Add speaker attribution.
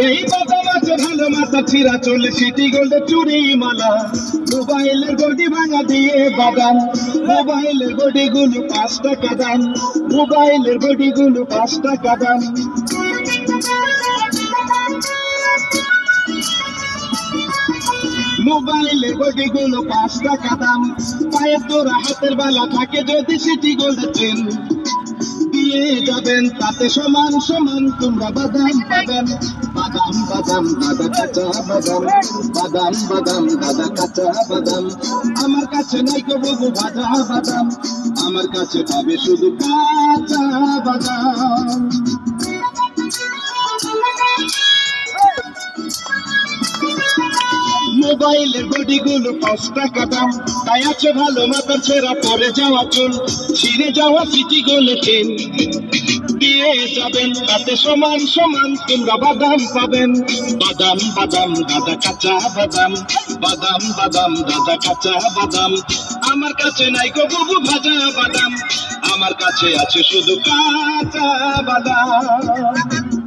Speaker 1: এই বাদাম আছে ভালো মাথা ছিঁড়া চলে সিটি গোল্ড চুরি মালা মোবাইলের গডি ভাঙা দিয়ে বাদাম মোবাইলের গডি গুলো 5 টাকা দাম মোবাইলের গডি গুলো 5 টাকা দাম মোবাইলের গডি গুলো 5 টাকা দাম পায়ের তোরা হাতের বালা থাকে যদি সিটি গোল্ড চেন দিয়ে যাবেন তাতে সমান সমান তোমরা বাদাম পাবেন বাদাম বাদাম দাদা কাঁচা বাদাম বাদাম বাদাম দাদা কাঁচা বাদাম আমার কাছে নাই গো বাবু ভাজা বাদাম আমার কাছে পাবে শুধু কাঁচা বাদাম মোবাইলের গডি গুলো 5 টাকা দাম তাই আছে ভালো মাথার ছেঁড়া পরে যাওয়া চুল ছিঁড়ে যাওয়া সিটি গোল্ড চেন দিয়ে যাবেন তাতে সমান সমান তোমরা বাদাম পাবেন বাদাম বাদাম দাদা কাঁচা বাদাম বাদাম বাদাম দাদা কাঁচা বাদাম আমার কাছে নাই গো বাবু ভাজা বাদাম আমার কাছে আছে শুধু কাঁচা বাদাম।